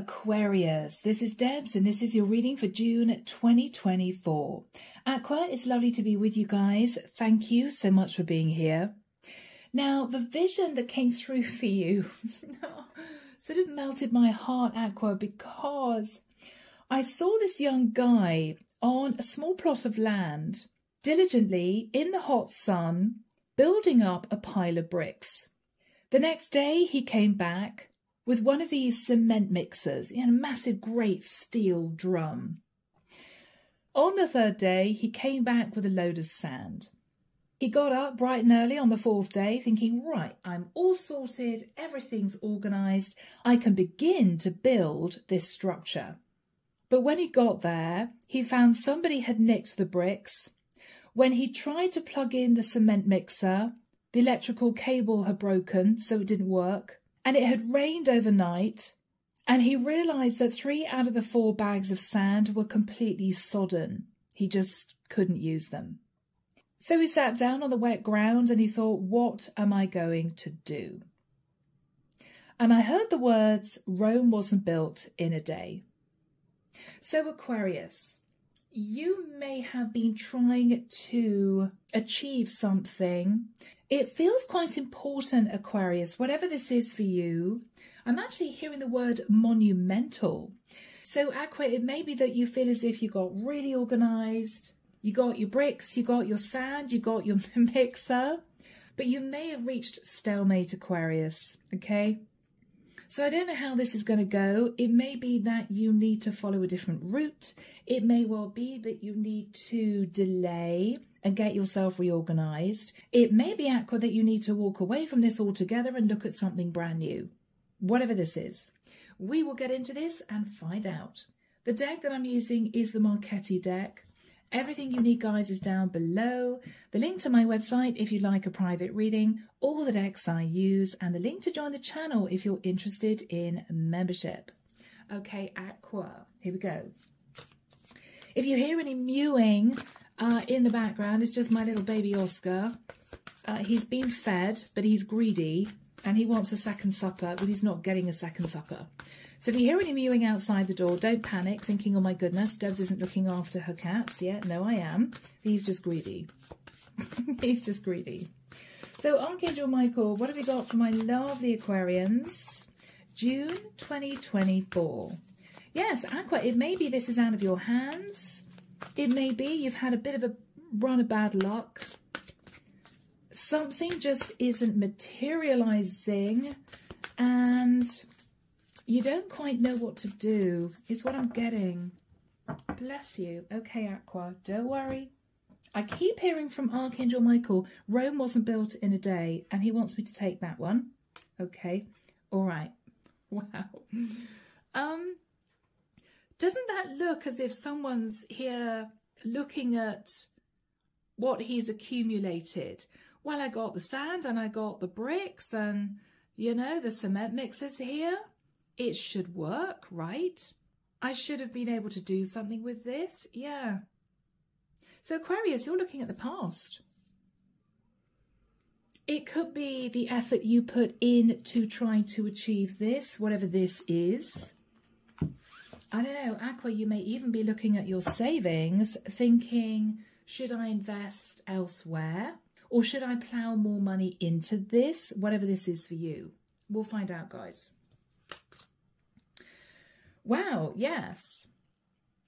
Aquarius, this is Debs and this is your reading for June 2024. Aqua, it's lovely to be with you guys. Thank you so much for being here. Now, the vision that came through for you sort of melted my heart, Aqua, because I saw this young guy on a small plot of land, diligently in the hot sun, building up a pile of bricks. The next day he came back with one of these cement mixers in a massive great steel drum. On the third day, he came back with a load of sand. He got up bright and early on the fourth day thinking, right, I'm all sorted, everything's organised, I can begin to build this structure. But when he got there, he found somebody had nicked the bricks. When he tried to plug in the cement mixer, the electrical cable had broken, so it didn't work. And it had rained overnight, and he realised that 3 out of the 4 bags of sand were completely sodden. He just couldn't use them. So he sat down on the wet ground and he thought, what am I going to do? And I heard the words, Rome wasn't built in a day. So Aquarius, you may have been trying to achieve something. It feels quite important, Aquarius, whatever this is for you. I'm actually hearing the word monumental. So, Aqua, it may be that you feel as if you got really organised. You got your bricks, you got your sand, you got your mixer. But you may have reached stalemate, Aquarius, okay? So I don't know how this is going to go. It may be that you need to follow a different route. It may well be that you need to delay and get yourself reorganised. It may be, Aqua, that you need to walk away from this altogether and look at something brand new. Whatever this is. We will get into this and find out. The deck that I'm using is the Marchetti deck. Everything you need, guys, is down below. The link to my website if you'd like a private reading, all the decks I use, and the link to join the channel if you're interested in membership. Okay, Aqua, here we go. If you hear any mewing in the background, it's just my little baby Oscar. He's been fed, but he's greedy, and he wants a second supper, but he's not getting a second supper. So if you hear any mewing outside the door, don't panic, thinking, oh my goodness, Debs isn't looking after her cats yet. No, I am. He's just greedy. He's just greedy. So Archangel Michael, what have we got for my lovely Aquarians? June 2024. Yes, Aqua, it may be this is out of your hands. It may be you've had a bit of a run of bad luck. Something just isn't materializing and you don't quite know what to do, is what I'm getting. Bless you. Okay, Aqua, don't worry. I keep hearing from Archangel Michael, Rome wasn't built in a day, and he wants me to take that one. Okay, all right. Wow. Doesn't that look as if someone's here looking at what he's accumulated? Well, I got the sand and I got the bricks and, you know, the cement mixers here. It should work, right? I should have been able to do something with this. Yeah. So Aquarius, you're looking at the past. It could be the effort you put in to trying to achieve this, whatever this is. I don't know, Aqua, you may even be looking at your savings thinking, should I invest elsewhere? Or should I plow more money into this, whatever this is for you? We'll find out, guys. Wow, yes.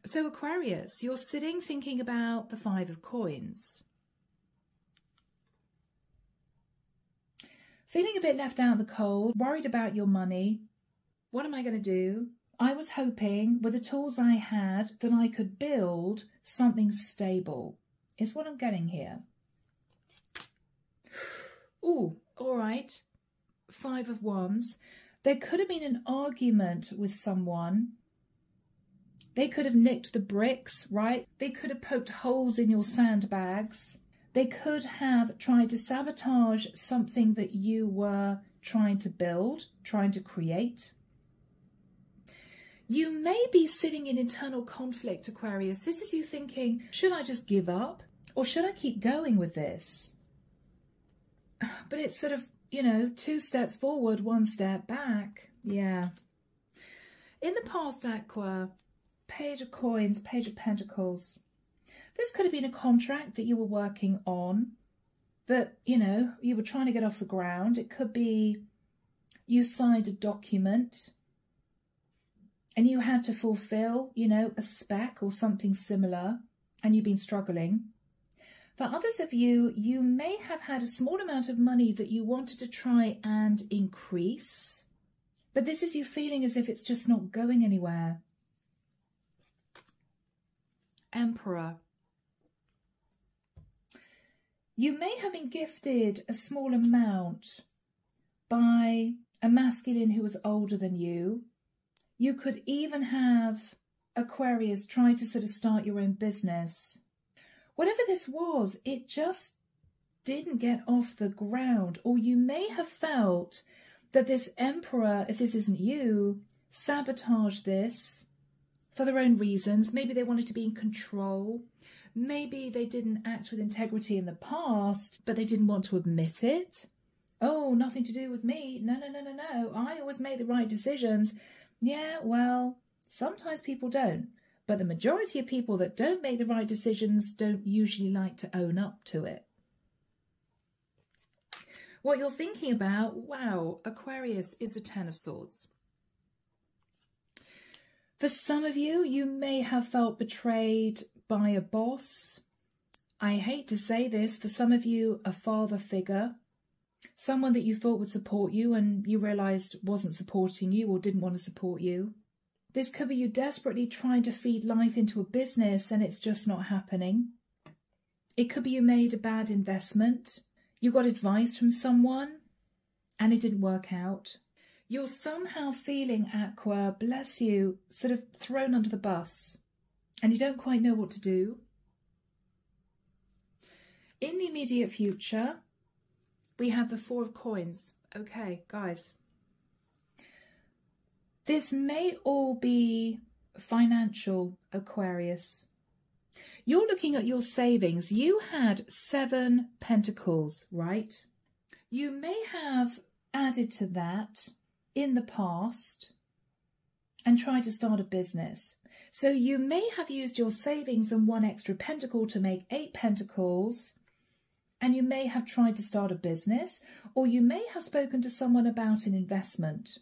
So Aquarius, you're sitting thinking about the 5 of coins. Feeling a bit left out in the cold, worried about your money. What am I going to do? I was hoping with the tools I had that I could build something stable. Is what I'm getting here. Ooh, all right. 5 of Wands. There could have been an argument with someone. They could have nicked the bricks, right? They could have poked holes in your sandbags. They could have tried to sabotage something that you were trying to build, trying to create. You may be sitting in internal conflict, Aquarius. This is you thinking, should I just give up or should I keep going with this? But it's sort of, you know, 2 steps forward, 1 step back. Yeah. In the past, Aqua, Page of Coins, Page of Pentacles. This could have been a contract that you were working on, that, you know, you were trying to get off the ground. It could be you signed a document and you had to fulfill, you know, a spec or something similar, and you've been struggling. For others of you, you may have had a small amount of money that you wanted to try and increase, but this is you feeling as if it's just not going anywhere. Emperor. You may have been gifted a small amount by a masculine who was older than you. You could even have Aquarius try to sort of start your own business. Whatever this was, it just didn't get off the ground. Or you may have felt that this Emperor, if this isn't you, sabotaged this for their own reasons. Maybe they wanted to be in control. Maybe they didn't act with integrity in the past, but they didn't want to admit it. Oh, nothing to do with me. No, no, no, no, no. I always made the right decisions. Yeah, well, sometimes people don't. But the majority of people that don't make the right decisions don't usually like to own up to it. What you're thinking about, wow, Aquarius, is the Ten of Swords. For some of you, you may have felt betrayed by a boss. I hate to say this, for some of you, a father figure. Someone that you thought would support you and you realised wasn't supporting you or didn't want to support you. This could be you desperately trying to feed life into a business and it's just not happening. It could be you made a bad investment. You got advice from someone and it didn't work out. You're somehow feeling, Aqua, bless you, sort of thrown under the bus and you don't quite know what to do. In the immediate future, we have the Four of Coins. Okay, guys. This may all be financial, Aquarius. You're looking at your savings. You had 7 pentacles, right? You may have added to that in the past and tried to start a business. So you may have used your savings and 1 extra pentacle to make 8 pentacles, and you may have tried to start a business, or you may have spoken to someone about an investment.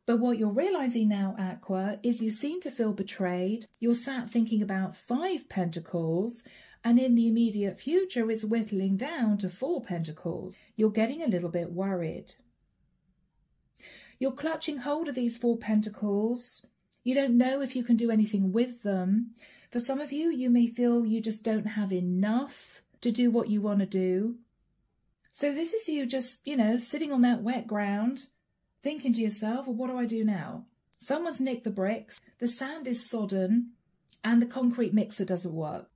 But what you're realising now, Aqua, is you seem to feel betrayed. You're sat thinking about 5 pentacles, and in the immediate future it's whittling down to 4 pentacles. You're getting a little bit worried. You're clutching hold of these 4 pentacles. You don't know if you can do anything with them. For some of you, you may feel you just don't have enough to do what you want to do. So this is you just, you know, sitting on that wet ground, thinking to yourself, well, what do I do now? Someone's nicked the bricks, the sand is sodden, and the concrete mixer doesn't work.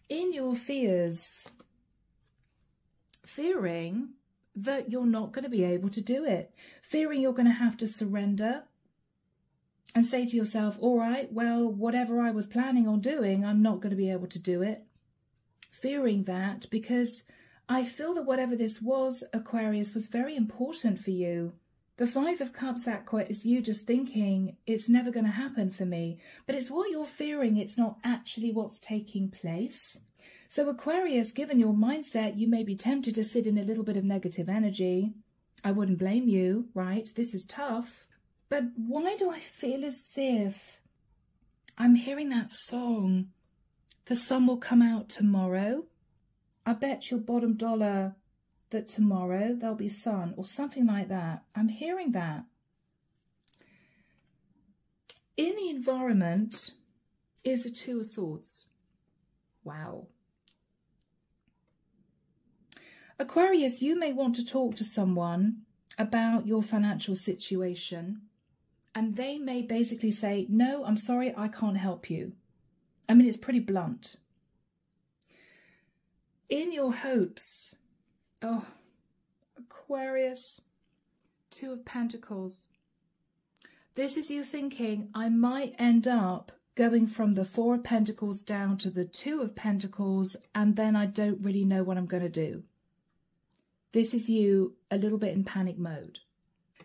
In your fears, fearing that you're not going to be able to do it, fearing you're going to have to surrender and say to yourself, all right, well, whatever I was planning on doing, I'm not going to be able to do it. Fearing that because I feel that whatever this was, Aquarius, was very important for you. The 5 of Cups, Aqua, is you just thinking, it's never going to happen for me. But it's what you're fearing, it's not actually what's taking place. So Aquarius, given your mindset, you may be tempted to sit in a little bit of negative energy. I wouldn't blame you, right? This is tough. But why do I feel as if I'm hearing that song, The Sun Will Come Out Tomorrow? I bet your bottom dollar that tomorrow there'll be sun, or something like that. I'm hearing that. In the environment is the 2 of Swords. Wow. Aquarius, you may want to talk to someone about your financial situation, and they may basically say, no, I'm sorry, I can't help you. I mean, it's pretty blunt. In your hopes, oh, Aquarius, 2 of Pentacles. This is you thinking, I might end up going from the 4 of Pentacles down to the 2 of Pentacles, and then I don't really know what I'm going to do. This is you a little bit in panic mode.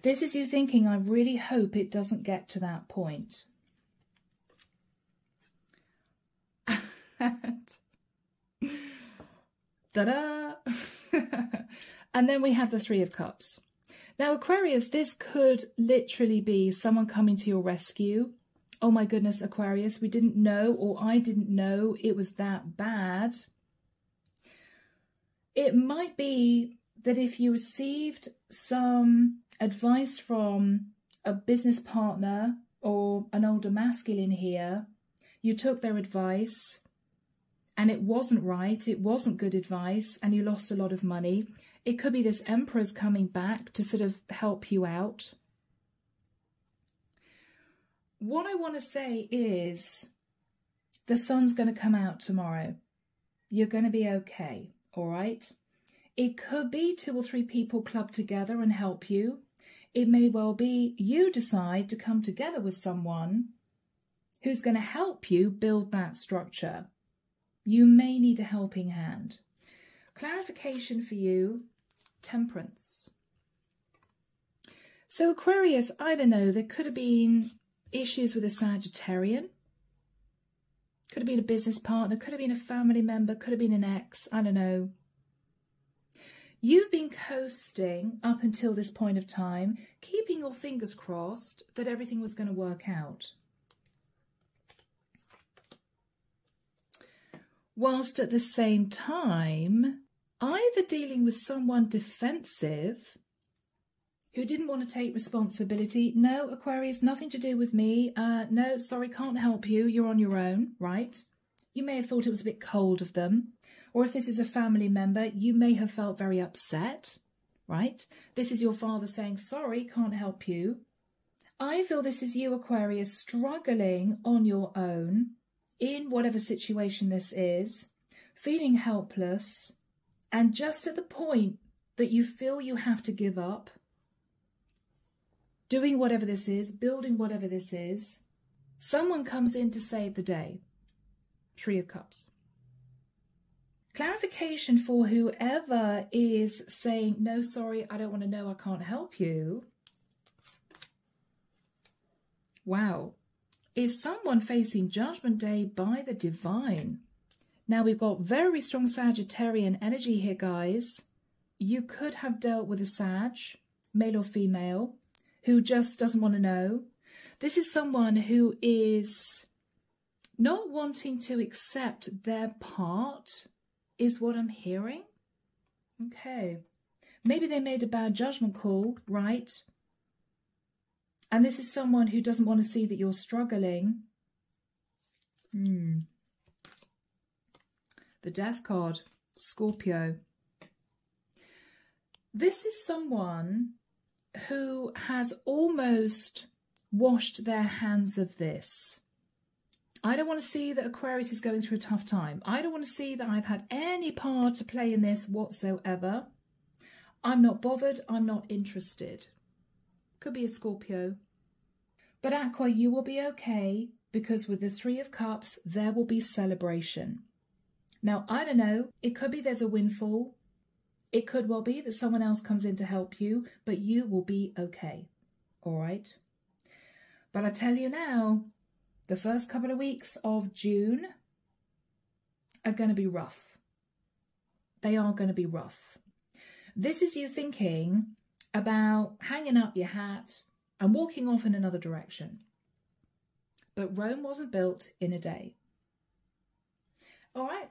This is you thinking, I really hope it doesn't get to that point. Ta-da! And then we have the Three of Cups. Now, Aquarius, this could literally be someone coming to your rescue. Oh my goodness, Aquarius, we didn't know, or I didn't know it was that bad. It might be that if you received some advice from a business partner or an older masculine here, you took their advice and it wasn't right, it wasn't good advice, and you lost a lot of money. It could be this Emperor's coming back to sort of help you out. What I want to say is the sun's going to come out tomorrow. You're going to be okay, all right? It could be 2 or 3 people clubbed together and help you. It may well be you decide to come together with someone who's going to help you build that structure. You may need a helping hand. Clarification for you, Temperance. So Aquarius, I don't know, there could have been issues with a Sagittarian. Could have been a business partner, could have been a family member, could have been an ex, I don't know. You've been coasting up until this point of time, keeping your fingers crossed that everything was going to work out. Whilst at the same time, either dealing with someone defensive who didn't want to take responsibility. No, Aquarius, nothing to do with me. No, sorry, can't help you. You're on your own, right? You may have thought it was a bit cold of them. Or if this is a family member, you may have felt very upset, right? This is your father saying, sorry, can't help you. I feel this is you, Aquarius, struggling on your own in whatever situation this is, feeling helpless, and just at the point that you feel you have to give up, doing whatever this is, building whatever this is, someone comes in to save the day. 3 of Cups. Clarification for whoever is saying, no, sorry, I don't want to know, I can't help you. Wow. Is someone facing Judgment Day by the divine? Now, we've got very strong Sagittarian energy here, guys. You could have dealt with a Sag, male or female, who just doesn't want to know. This is someone who is not wanting to accept their part, is what I'm hearing. Okay. Maybe they made a bad judgment call, right? And this is someone who doesn't want to see that you're struggling. The Death card, Scorpio. This is someone who has almost washed their hands of this. I don't want to see that Aquarius is going through a tough time. I don't want to see that I've had any part to play in this whatsoever. I'm not bothered. I'm not interested. Could be a Scorpio. But Aqua, you will be okay, because with the 3 of Cups, there will be celebration. Now, I don't know. It could be there's a windfall. It could well be that someone else comes in to help you, but you will be okay. All right? But I tell you now, the first couple of weeks of June are going to be rough. They are going to be rough. This is you thinking about hanging up your hat and walking off in another direction. But Rome wasn't built in a day. All right,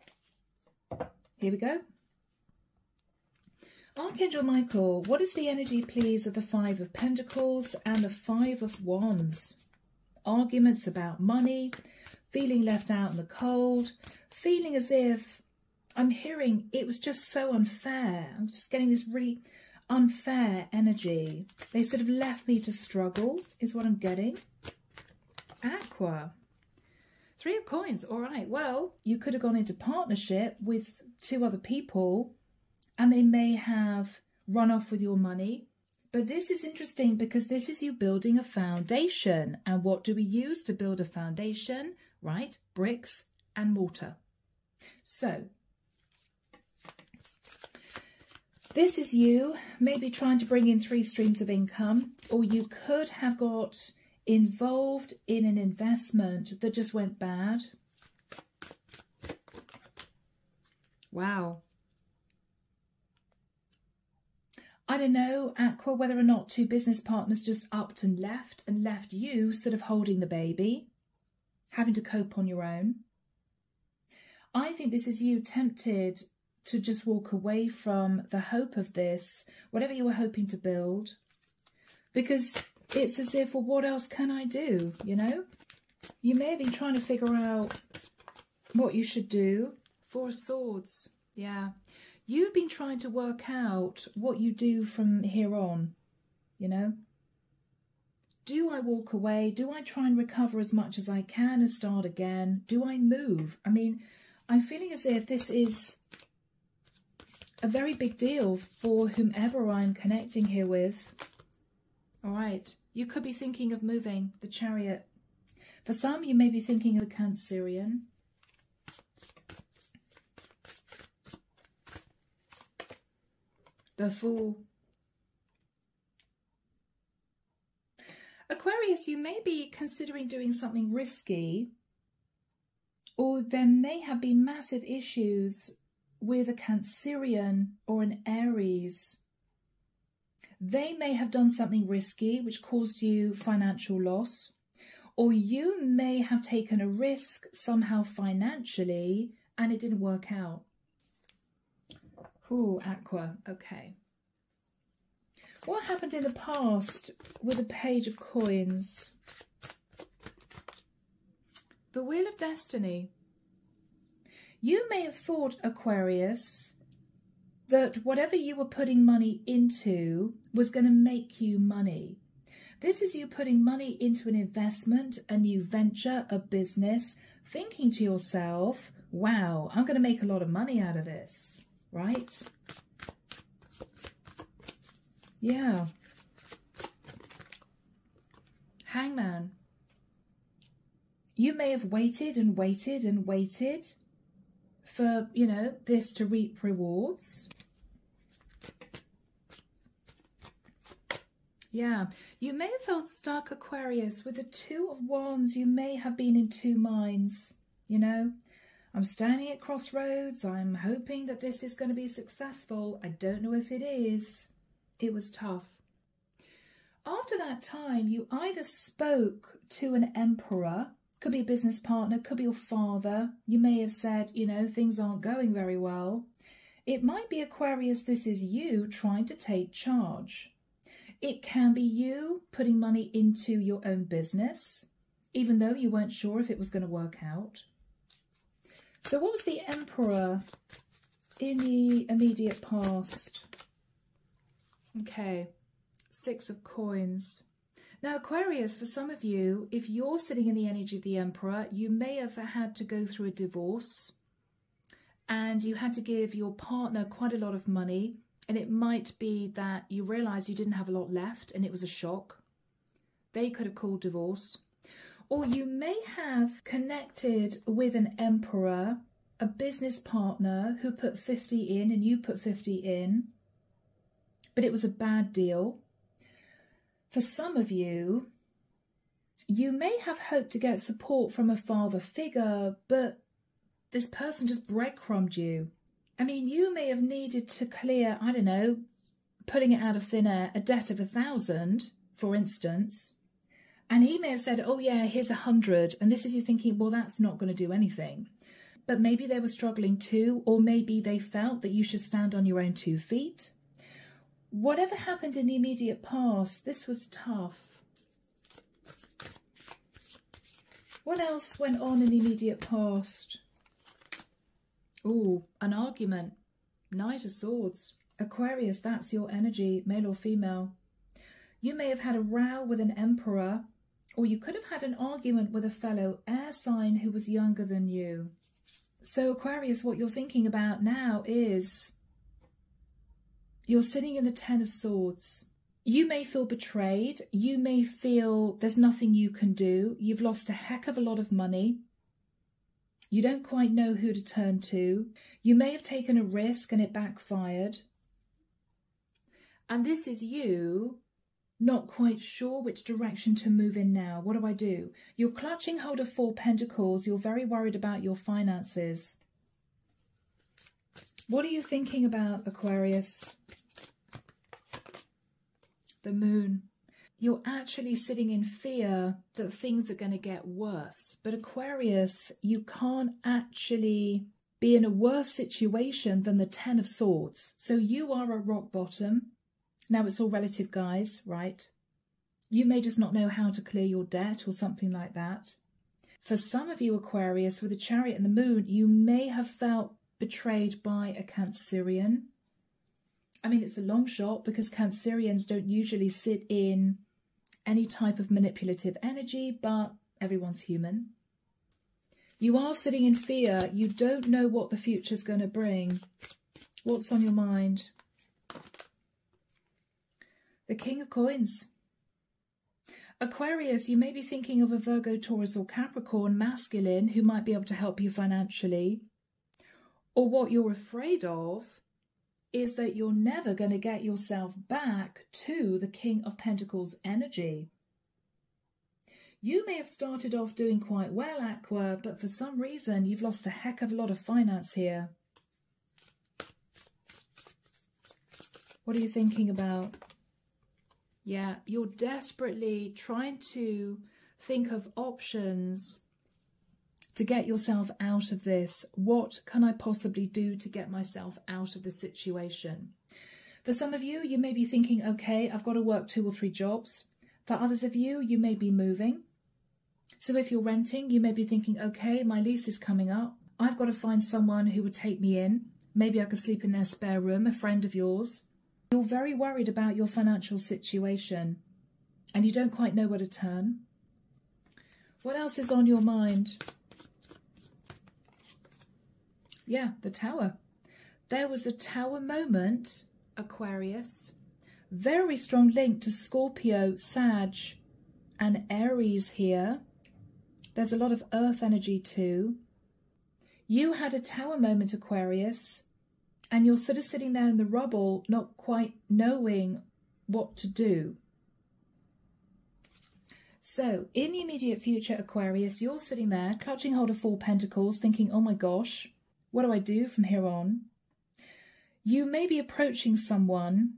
here we go. Archangel Michael, what is the energy, please, of the 5 of Pentacles and the 5 of Wands? Arguments about money, feeling left out in the cold, feeling as if I'm hearing it was just so unfair. I'm just getting this really unfair energy. They sort of left me to struggle, is what I'm getting. Aqua. 3 of Coins. All right. Well, you could have gone into partnership with 2 other people and they may have run off with your money. But this is interesting because this is you building a foundation. And what do we use to build a foundation? Right? Bricks and mortar. So This is you maybe trying to bring in 3 streams of income, or you could have got involved in an investment that just went bad. Wow. I don't know, Aqua, whether or not 2 business partners just upped and left you sort of holding the baby, having to cope on your own. I think this is you tempted to just walk away from the hope of this, whatever you were hoping to build, because it's as if, well, what else can I do, you know? You may have been trying to figure out what you should do. 4 of Swords, yeah. You've been trying to work out what you do from here on, you know? Do I walk away? Do I try and recover as much as I can and start again? Do I move? I mean, I'm feeling as if this is a very big deal for whomever I'm connecting here with. All right, you could be thinking of moving, the Chariot. For some, you may be thinking of the Cancerian. The Fool. Aquarius, you may be considering doing something risky, or there may have been massive issues with a Cancerian or an Aries. They may have done something risky which caused you financial loss, or you may have taken a risk somehow financially and it didn't work out. Ooh, Aqua, okay. What happened in the past with the Page of Coins? The Wheel of Destiny. You may have thought, Aquarius, that whatever you were putting money into was going to make you money. This is you putting money into an investment, a new venture, a business, thinking to yourself, wow, I'm going to make a lot of money out of this, right? Yeah. Hangman. You may have waited and waited and waited for, you know, this to reap rewards. Yeah, you may have felt stuck, Aquarius, with the 2 of Wands. You may have been in 2 minds, you know. I'm standing at crossroads. I'm hoping that this is going to be successful. I don't know if it is. It was tough. After that time, you either spoke to an emperor, could be a business partner, could be your father. You may have said, you know, things aren't going very well. It might be, Aquarius, this is you trying to take charge. It can be you putting money into your own business, even though you weren't sure if it was going to work out. So what was the Emperor in the immediate past? Okay, 6 of Coins. Now, Aquarius, for some of you, if you're sitting in the energy of the Emperor, you may have had to go through a divorce and you had to give your partner quite a lot of money, and it might be that you realised you didn't have a lot left and it was a shock. They could have called divorce. Or you may have connected with an Emperor, a business partner who put 50 in and you put 50 in, but it was a bad deal. For some of you, you may have hoped to get support from a father figure, but this person just breadcrumbed you. I mean, you may have needed to clear, I don't know, putting it out of thin air, a debt of 1,000, for instance, and he may have said, oh yeah, here's 100, and this is you thinking, well, that's not going to do anything. But maybe they were struggling too, or maybe they felt that you should stand on your own 2 feet. Whatever happened in the immediate past, this was tough. What else went on in the immediate past? Oh, an argument. Knight of Swords. Aquarius, that's your energy, male or female. You may have had a row with an Emperor, or you could have had an argument with a fellow air sign who was younger than you. So Aquarius, what you're thinking about now is you're sitting in the 10 of Swords. You may feel betrayed. You may feel there's nothing you can do. You've lost a heck of a lot of money. You don't quite know who to turn to. You may have taken a risk and it backfired. And this is you not quite sure which direction to move in now. What do I do? You're clutching hold of 4 Pentacles. You're very worried about your finances. What are you thinking about, Aquarius? The Moon. You're actually sitting in fear that things are going to get worse. But Aquarius, you can't actually be in a worse situation than the 10 of Swords. So you are at rock bottom. Now it's all relative, guys, right? You may just not know how to clear your debt or something like that. For some of you, Aquarius, with the Chariot and the Moon, you may have felt betrayed by a Cancerian. I mean, it's a long shot because Cancerians don't usually sit in any type of manipulative energy, but everyone's human. You are sitting in fear. You don't know what the future's going to bring. What's on your mind? The King of Coins. Aquarius, you may be thinking of a Virgo, Taurus or Capricorn masculine who might be able to help you financially. Or what you're afraid of is that you're never going to get yourself back to the King of Pentacles energy. You may have started off doing quite well, Aqua, but for some reason you've lost a heck of a lot of finance here. What are you thinking about? Yeah, you're desperately trying to think of options to get yourself out of this. What can I possibly do to get myself out of the situation? For some of you, you may be thinking, okay, I've got to work 2 or 3 jobs. For others of you, you may be moving. So if you're renting, you may be thinking, okay, my lease is coming up. I've got to find someone who would take me in. Maybe I could sleep in their spare room, a friend of yours. You're very worried about your financial situation and you don't quite know where to turn. What else is on your mind? Yeah, the Tower. There was a Tower moment, Aquarius. Very strong link to Scorpio, Sag and Aries here. There's a lot of earth energy too. You had a Tower moment, Aquarius. And you're sort of sitting there in the rubble, not quite knowing what to do. So, in the immediate future, Aquarius, you're sitting there, clutching hold of 4 Pentacles, thinking, oh my gosh, what do I do from here on? You may be approaching someone.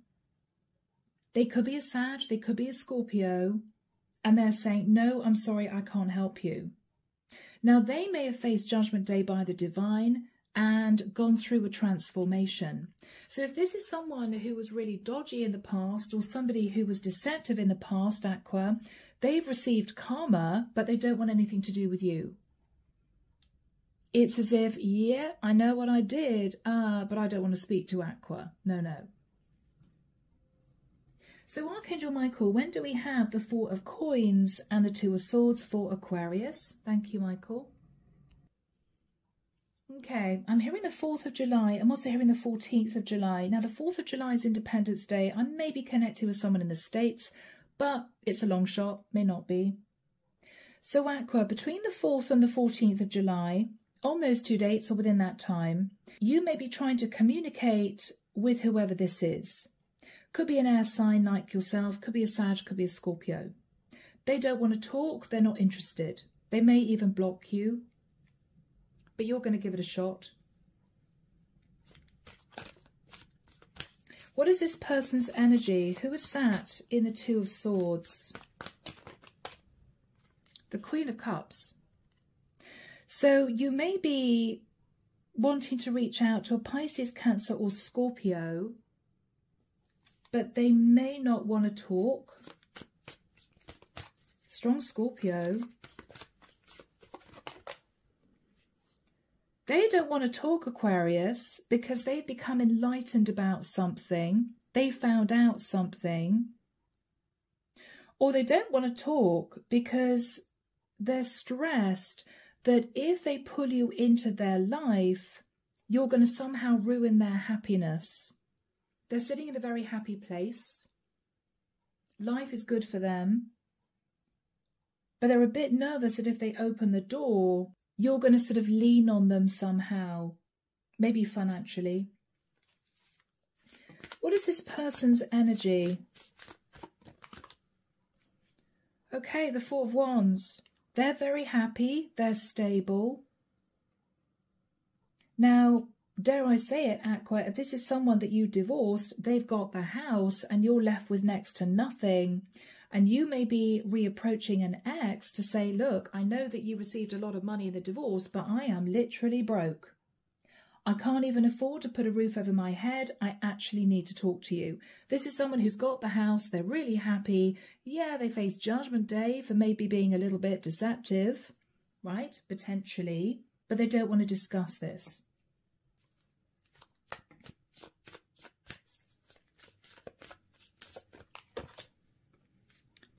They could be a Sag, they could be a Scorpio, and they're saying, no, I'm sorry, I can't help you. Now, they may have faced Judgment Day by the Divine and gone through a transformation. So if this is someone who was really dodgy in the past or somebody who was deceptive in the past, Aqua, they've received karma, but they don't want anything to do with you. It's as if, yeah, I know what I did, but I don't want to speak to Aqua. No, no. So Archangel Michael, when do we have the 4 of Coins and the 2 of Swords for Aquarius? Thank you, Michael. Okay, I'm hearing the 4th of July. I'm also hearing the 14th of July. Now, the 4th of July is Independence Day. I may be connected with someone in the States, but it's a long shot, may not be. So, Aqua, between the 4th and the 14th of July, on those 2 dates or within that time, you may be trying to communicate with whoever this is. Could be an air sign like yourself, could be a Sag, could be a Scorpio. They don't want to talk, they're not interested. They may even block you. But you're going to give it a shot. What is this person's energy? Who is sat in the 2 of Swords? The Queen of Cups. So you may be wanting to reach out to a Pisces, Cancer or Scorpio, but they may not want to talk. Strong Scorpio. They don't want to talk, Aquarius, because they've become enlightened about something. They found out something. Or they don't want to talk because they're stressed that if they pull you into their life, you're going to somehow ruin their happiness. They're sitting in a very happy place. Life is good for them. But they're a bit nervous that if they open the door, you're going to sort of lean on them somehow, maybe financially. What is this person's energy? Okay, the Four of Wands. They're very happy. They're stable. Now, dare I say it, Aqua, if this is someone that you divorced, they've got the house and you're left with next to nothing. And you may be reapproaching an ex to say, look, I know that you received a lot of money in the divorce, but I am literally broke. I can't even afford to put a roof over my head. I actually need to talk to you. This is someone who's got the house. They're really happy. Yeah, they face Judgment Day for maybe being a little bit deceptive, right? Potentially. But they don't want to discuss this.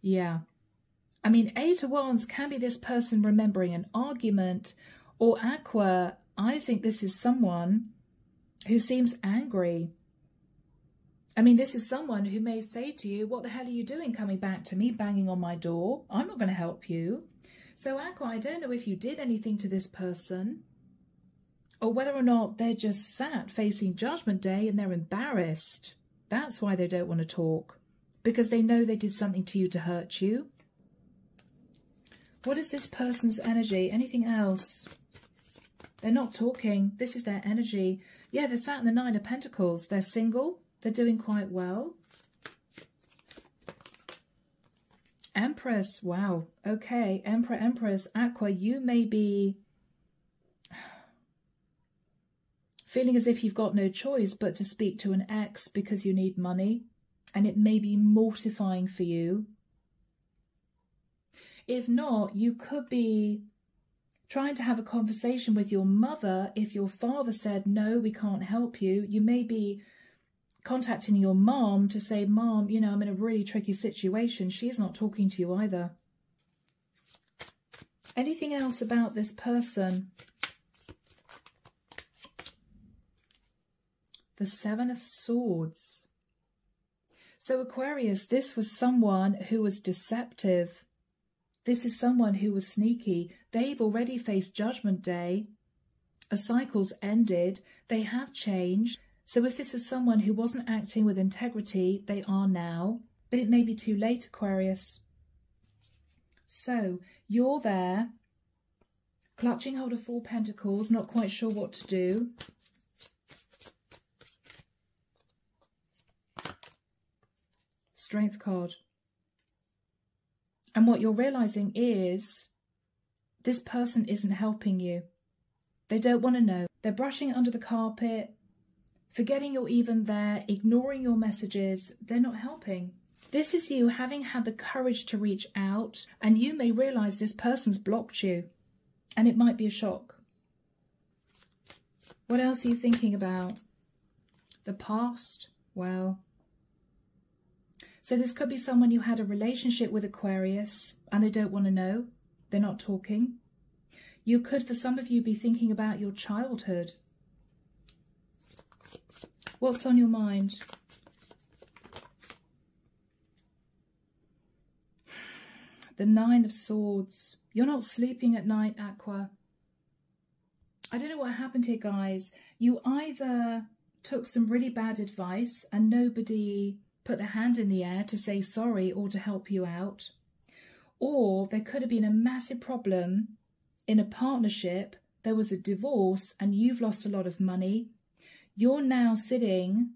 Yeah. I mean, Eight of Wands can be this person remembering an argument, or Aqua, I think this is someone who seems angry. I mean, this is someone who may say to you, what the hell are you doing coming back to me, banging on my door? I'm not going to help you. So Aqua, I don't know if you did anything to this person, or whether or not they're just sat facing Judgment Day and they're embarrassed. That's why they don't want to talk, because they know they did something to you to hurt you. What is this person's energy? Anything else? They're not talking. This is their energy. Yeah, they're sat in the Nine of Pentacles. They're single. They're doing quite well. Empress. Wow. Okay. Emperor, Empress. Aqua, you may be feeling as if you've got no choice but to speak to an ex because you need money. And it may be mortifying for you. If not, you could be trying to have a conversation with your mother. If your father said, no, we can't help you, you may be contacting your mom to say, Mom, you know, I'm in a really tricky situation. She's not talking to you either. Anything else about this person? The Seven of Swords. So Aquarius, this was someone who was deceptive. This is someone who was sneaky. They've already faced Judgment Day. A cycle's ended. They have changed. So if this is someone who wasn't acting with integrity, they are now. But it may be too late, Aquarius. So you're there, clutching hold of Four Pentacles, not quite sure what to do. Strength card. And what you're realizing is this person isn't helping you. They don't want to know. They're brushing it under the carpet, forgetting you're even there, ignoring your messages. They're not helping. This is you having had the courage to reach out, and you may realize this person's blocked you, and it might be a shock. What else are you thinking about? The past? Wow. So this could be someone you had a relationship with, Aquarius, and they don't want to know. They're not talking. You could, for some of you, be thinking about your childhood. What's on your mind? The Nine of Swords. You're not sleeping at night, Aqua. I don't know what happened here, guys. You either took some really bad advice and nobody put their hand in the air to say sorry or to help you out, or there could have been a massive problem in a partnership. There was a divorce and you've lost a lot of money. You're now sitting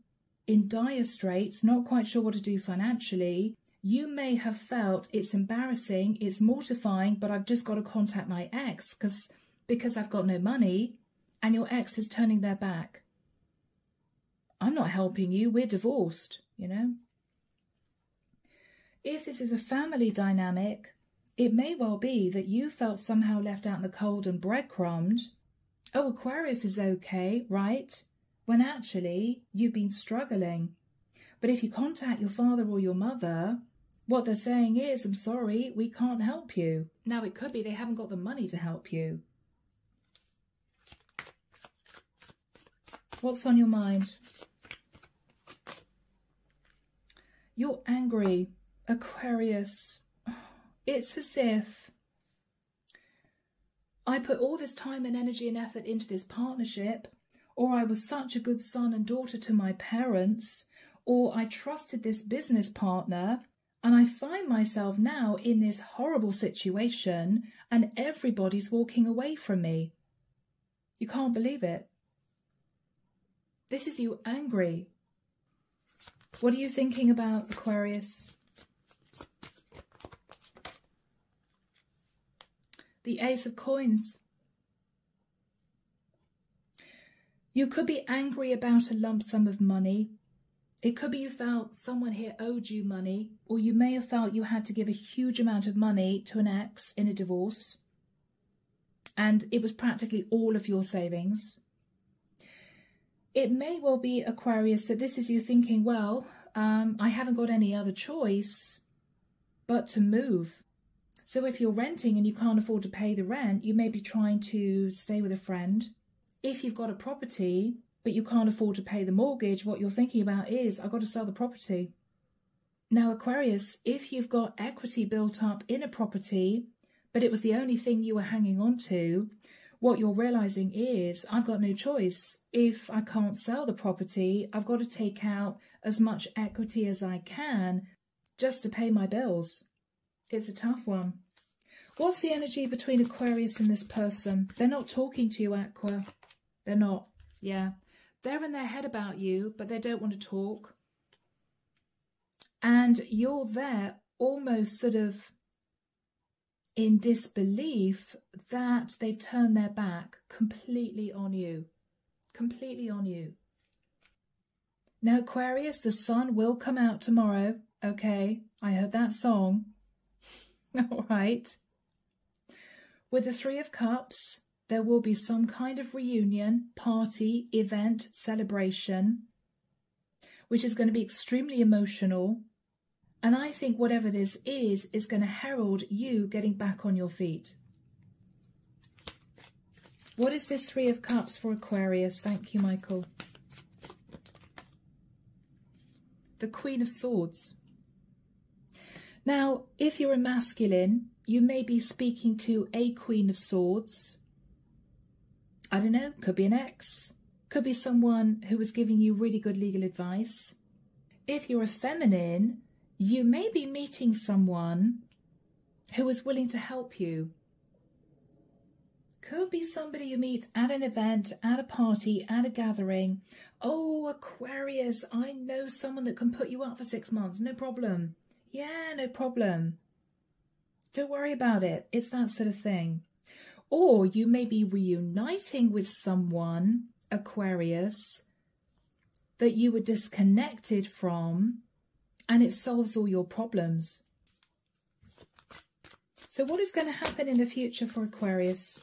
in dire straits, not quite sure what to do financially. You may have felt it's embarrassing, it's mortifying, but I've just got to contact my ex because I've got no money, and your ex is turning their back. I'm not helping you, we're divorced, you know. If this is a family dynamic, it may well be that you felt somehow left out in the cold and breadcrumbed. Oh, Aquarius is okay, right? When actually you've been struggling. But if you contact your father or your mother, what they're saying is, I'm sorry, we can't help you. Now, it could be they haven't got the money to help you. What's on your mind? You're angry, Aquarius. It's as if I put all this time and energy and effort into this partnership, or I was such a good son and daughter to my parents, or I trusted this business partner and I find myself now in this horrible situation and everybody's walking away from me. You can't believe it. This is you angry. What are you thinking about, Aquarius? The Ace of Coins. You could be angry about a lump sum of money. It could be you felt someone here owed you money, or you may have felt you had to give a huge amount of money to an ex in a divorce, and it was practically all of your savings. It may well be, Aquarius, that this is you thinking, well, I haven't got any other choice but to move. So if you're renting and you can't afford to pay the rent, you may be trying to stay with a friend. If you've got a property, but you can't afford to pay the mortgage, what you're thinking about is, I've got to sell the property. Now, Aquarius, if you've got equity built up in a property, but it was the only thing you were hanging on to, what you're realizing is, I've got no choice. If I can't sell the property, I've got to take out as much equity as I can just to pay my bills. It's a tough one. What's the energy between Aquarius and this person? They're not talking to you, Aqua. They're not. Yeah. They're in their head about you, but they don't want to talk. And you're there almost sort of in disbelief that they've turned their back completely on you. Completely on you. Now, Aquarius, the sun will come out tomorrow. Okay, I heard that song. All right. With the Three of Cups, there will be some kind of reunion, party, event, celebration, which is going to be extremely emotional. And I think whatever this is going to herald you getting back on your feet. What is this Three of Cups for Aquarius? Thank you, Michael. The Queen of Swords. Now, if you're a masculine, you may be speaking to a Queen of Swords. I don't know, could be an ex. Could be someone who was giving you really good legal advice. If you're a feminine, you may be meeting someone who is willing to help you. Could be somebody you meet at an event, at a party, at a gathering. Oh, Aquarius, I know someone that can put you up for 6 months. No problem. Yeah, no problem. Don't worry about it. It's that sort of thing. Or you may be reuniting with someone, Aquarius, that you were disconnected from, and it solves all your problems. So what is going to happen in the future for Aquarius?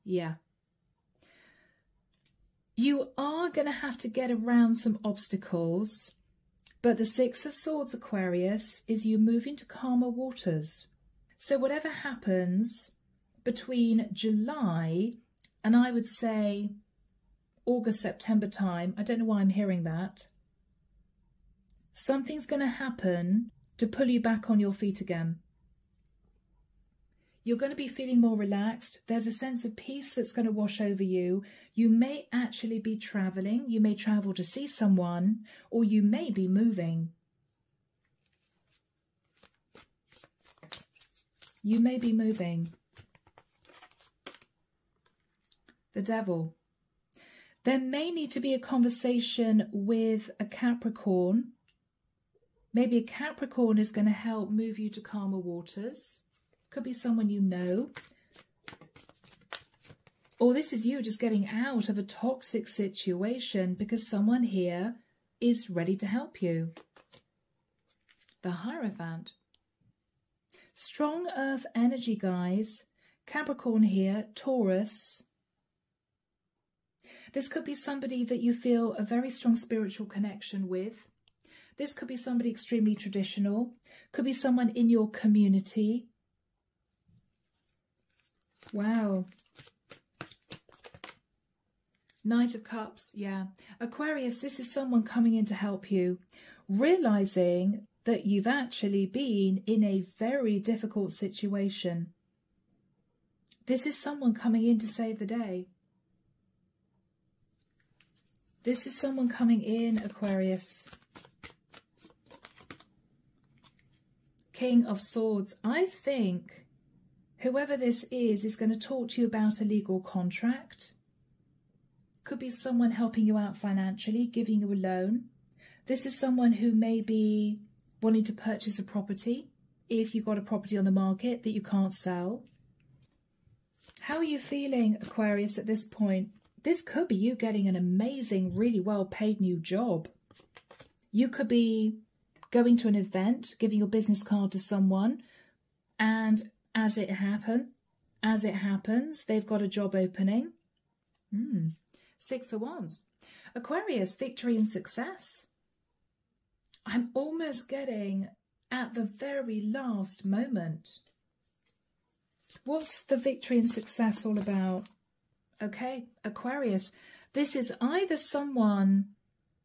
Yeah. You are going to have to get around some obstacles, but the Six of Swords, Aquarius, is you moving to calmer waters. So whatever happens between July and I would say August, September time, I don't know why I'm hearing that, something's going to happen to pull you back on your feet again. You're going to be feeling more relaxed. There's a sense of peace that's going to wash over you. You may actually be traveling. You may travel to see someone, or you may be moving. You may be moving. The Devil. There may need to be a conversation with a Capricorn. Maybe a Capricorn is going to help move you to calmer waters. Could be someone you know. Or this is you just getting out of a toxic situation because someone here is ready to help you. The Hierophant. Strong earth energy, guys. Capricorn here, Taurus. This could be somebody that you feel a very strong spiritual connection with. This could be somebody extremely traditional. Could be someone in your community. Wow. Knight of Cups, yeah. Aquarius, this is someone coming in to help you, realizing that you've actually been in a very difficult situation. This is someone coming in to save the day. This is someone coming in, Aquarius. King of Swords. I think whoever this is going to talk to you about a legal contract. Could be someone helping you out financially, giving you a loan. This is someone who may be wanting to purchase a property, if you've got a property on the market that you can't sell. How are you feeling, Aquarius, at this point? This could be you getting an amazing, really well-paid new job. You could be going to an event, giving your business card to someone, and as it happens, they've got a job opening. 6 of Wands. Aquarius, victory and success. I'm almost getting at the very last moment. What's the victory and success all about? Okay, Aquarius, this is either someone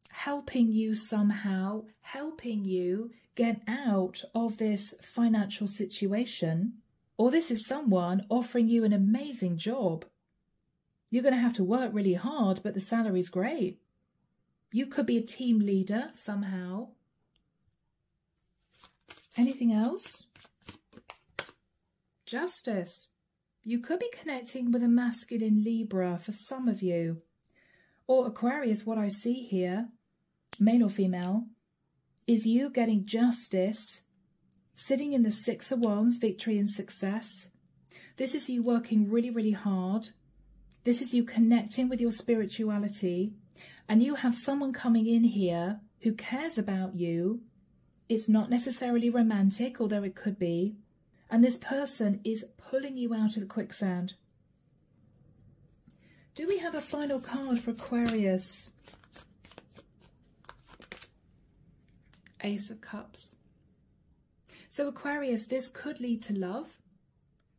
helping you somehow, helping you get out of this financial situation, or this is someone offering you an amazing job. You're going to have to work really hard, but the salary's great. You could be a team leader somehow. Anything else? Justice. You could be connecting with a masculine Libra for some of you. Or Aquarius, what I see here, male or female, is you getting justice, sitting in the 6 of Wands, victory and success. This is you working really, really hard. This is you connecting with your spirituality. And you have someone coming in here who cares about you. It's not necessarily romantic, although it could be. And this person is pulling you out of the quicksand. Do we have a final card for Aquarius? Ace of Cups. So Aquarius, this could lead to love.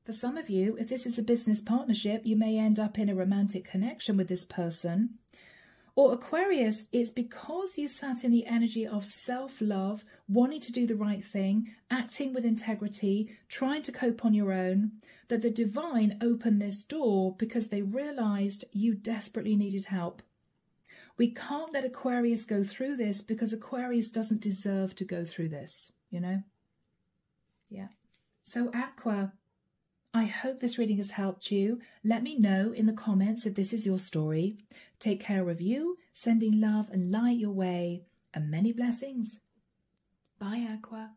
For some of you, if this is a business partnership, you may end up in a romantic connection with this person. Or Aquarius, it's because you sat in the energy of self-love, wanting to do the right thing, acting with integrity, trying to cope on your own, that the divine opened this door because they realized you desperately needed help. We can't let Aquarius go through this because Aquarius doesn't deserve to go through this, you know? Yeah. So Aqua, I hope this reading has helped you. Let me know in the comments if this is your story. Take care of you, sending love and light your way, and many blessings. Bye, Aqua.